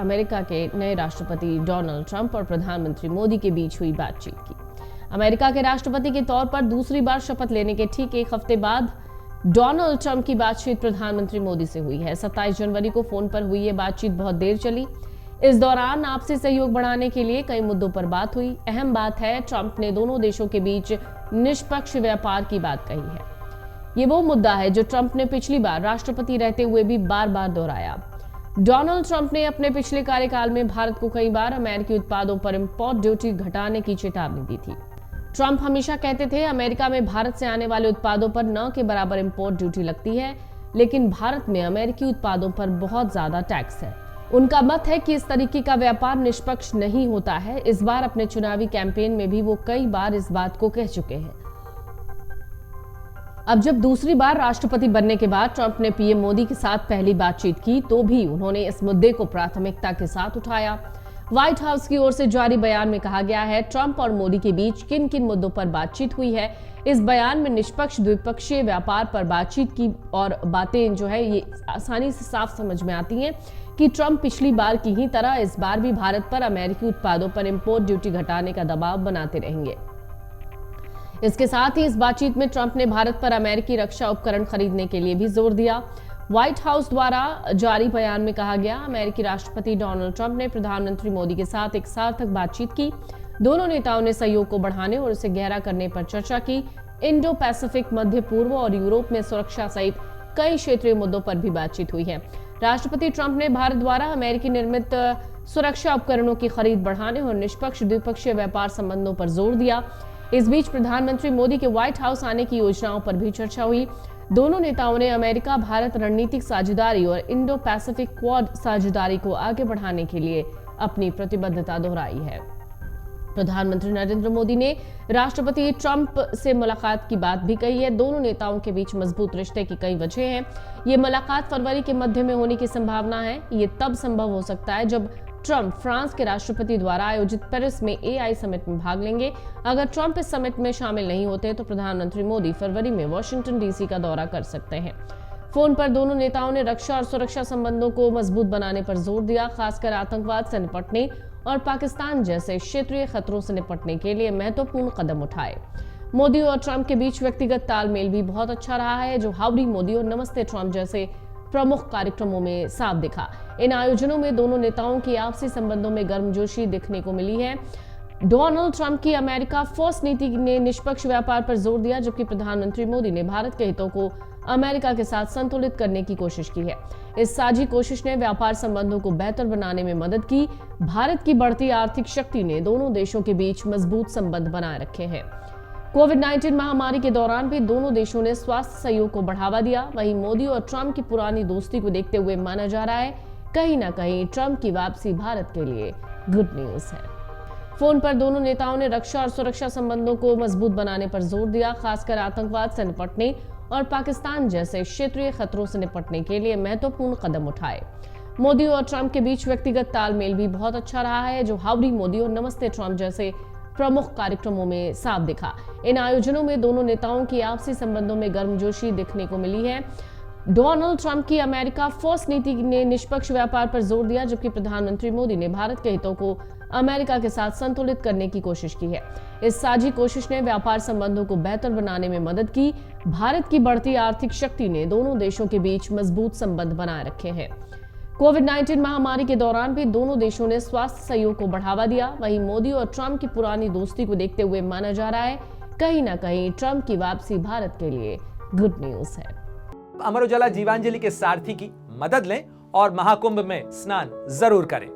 America के नए राष्ट्रपति डोनाल्ड ट्रंप और प्रधानमंत्री मोदी के बीच हुई बातचीत की। अमेरिका के राष्ट्रपति के तौर पर दूसरी बार शपथ लेने के ठीक एक हफ्ते बाद डोनाल्ड ट्रंप की बातचीत प्रधानमंत्री मोदी से हुई है। 27 जनवरी को फोन पर हुई ये बातचीत बहुत देर चली। इस दौरान आपसी सहयोग बढ़ाने के लिए कई मुद्दों पर बात हुई। अहम बात है, ट्रंप ने दोनों देशों के बीच निष्पक्ष व्यापार की बात कही है। ये वो मुद्दा है जो ट्रंप ने पिछली बार राष्ट्रपति रहते हुए भी बार बार दोहराया। डोनाल्ड ट्रंप ने अपने पिछले कार्यकाल में भारत को कई बार अमेरिकी उत्पादों पर इंपोर्ट ड्यूटी घटाने की चेतावनी दी थी। ट्रंप हमेशा कहते थे, अमेरिका में भारत से आने वाले उत्पादों पर न के बराबर इंपोर्ट ड्यूटी लगती है, लेकिन भारत में अमेरिकी उत्पादों पर बहुत ज्यादा टैक्स है। उनका मत है कि इस तरीके का व्यापार निष्पक्ष नहीं होता है। इस बार अपने चुनावी कैंपेन में भी वो कई बार इस बात को कह चुके हैं। अब जब दूसरी बार राष्ट्रपति बनने के बाद ट्रंप ने पीएम मोदी के साथ पहली बातचीत की तो भी उन्होंने इस मुद्दे को प्राथमिकता के साथ उठाया। व्हाइट हाउस की ओर से जारी बयान में कहा गया है, ट्रंप और मोदी के बीच किन किन मुद्दों पर बातचीत हुई है। इस बयान में निष्पक्ष द्विपक्षीय व्यापार पर बातचीत की और बातें जो है ये आसानी से साफ समझ में आती हैं कि ट्रंप पिछली बार की ही तरह इस बार भी भारत पर अमेरिकी उत्पादों पर इंपोर्ट ड्यूटी घटाने का दबाव बनाते रहेंगे। इसके साथ ही इस बातचीत में ट्रंप ने भारत पर अमेरिकी रक्षा उपकरण खरीदने के लिए भी जोर दिया। व्हाइट हाउस द्वारा जारी बयान में कहा गया, अमेरिकी राष्ट्रपति डोनाल्ड ट्रंप ने प्रधानमंत्री मोदी के साथ एक सार्थक बातचीत की। दोनों नेताओं ने सहयोग को बढ़ाने और उसे गहरा करने पर चर्चा की। इंडो पैसिफिक, मध्य पूर्व और यूरोप में सुरक्षा सहित कई क्षेत्रीय मुद्दों पर भी बातचीत हुई है। राष्ट्रपति ट्रंप ने भारत द्वारा अमेरिकी निर्मित सुरक्षा उपकरणों की खरीद बढ़ाने और निष्पक्ष द्विपक्षीय व्यापार संबंधों पर जोर दिया। इस बीच प्रधानमंत्री मोदी के व्हाइट हाउस आने की योजनाओं पर भी चर्चा हुई। दोनों नेताओं ने अमेरिका भारत रणनीतिक साझेदारी और इंडो पैसिफिक क्वाड साझेदारी को आगे बढ़ाने के लिए अपनी प्रतिबद्धता दोहराई है। प्रधानमंत्री नरेंद्र मोदी ने राष्ट्रपति ट्रंप से मुलाकात की बात भी कही है। दोनों नेताओं के बीच मजबूत रिश्ते की कई वजह हैं। ये मुलाकात फरवरी के मध्य में होने की संभावना है। ये तब संभव हो सकता है जब ट्रंप फ्रांस के राष्ट्रपति द्वारा आयोजित पेरिस में एआई समिट में भाग लेंगे। अगर ट्रंप इस समिट में शामिल नहीं होते तो प्रधानमंत्री मोदी फरवरी में वॉशिंगटन डीसी का दौरा कर सकते हैं। फोन पर दोनों नेताओं ने रक्षा और सुरक्षा संबंधों को मजबूत बनाने पर जोर दिया, खासकर आतंकवाद से निपटने और पाकिस्तान जैसे क्षेत्रीय खतरों से निपटने के लिए महत्वपूर्ण कदम उठाए। मोदी और ट्रंप के बीच व्यक्तिगत तालमेल भी बहुत अच्छा रहा है, जो हाउडी मोदी और नमस्ते ट्रंप जैसे प्रमुख कार्यक्रमों में साफ दिखा। इन आयोजनों में दोनों नेताओं की आपसी संबंधों में गर्मजोशी देखने को मिली है। डोनाल्ड ट्रंप की अमेरिका फर्स्ट नीति ने निष्पक्ष व्यापार पर जोर दिया, जबकि प्रधानमंत्री मोदी ने भारत के हितों को अमेरिका के साथ संतुलित करने की कोशिश की है। इस साझी कोशिश ने व्यापार संबंधों को बेहतर बनाने में मदद की। भारत की बढ़ती आर्थिक शक्ति ने दोनों देशों के बीच मजबूत संबंध बनाए रखे हैं। कोविड-19 महामारी के दौरान भी दोनों देशों ने स्वास्थ्य सहयोग को बढ़ावा दिया। वहीं मोदी और ट्रंप की पुरानी दोस्ती को देखते हुए माना जा रहा है, कहीं ना कहीं ट्रंप की वापसी भारत के लिए गुड न्यूज है। फोन पर दोनों नेताओं ने रक्षा और सुरक्षा संबंधों को मजबूत बनाने पर जोर दिया, खासकर आतंकवाद से निपटने और पाकिस्तान जैसे क्षेत्रीय खतरों से निपटने के लिए महत्वपूर्ण कदम उठाए। मोदी और ट्रंप के बीच व्यक्तिगत तालमेल भी बहुत अच्छा रहा है, जो हाउडी मोदी और नमस्ते ट्रंप जैसे प्रमुख कार्यक्रमों में साफ दिखा। इन आयोजनों में दोनों नेताओं की आपसी संबंधों में गर्मजोशी देखने को मिली है। डोनाल्ड ट्रंप की अमेरिका फर्स्ट नीति ने निष्पक्ष व्यापार पर जोर दिया, जबकि प्रधानमंत्री मोदी ने भारत के हितों को अमेरिका के साथ संतुलित करने की कोशिश की है। इस साझी कोशिश ने व्यापार संबंधों को बेहतर बनाने में मदद की। भारत की बढ़ती आर्थिक शक्ति ने दोनों देशों के बीच मजबूत संबंध बनाए रखे हैं। कोविड-19 महामारी के दौरान भी दोनों देशों ने स्वास्थ्य सहयोग को बढ़ावा दिया। वहीं मोदी और ट्रंप की पुरानी दोस्ती को देखते हुए माना जा रहा है, कहीं ना कहीं ट्रंप की वापसी भारत के लिए गुड न्यूज है। अमर उजाला जीवांजलि के सारथी की मदद लें और महाकुंभ में स्नान जरूर करें।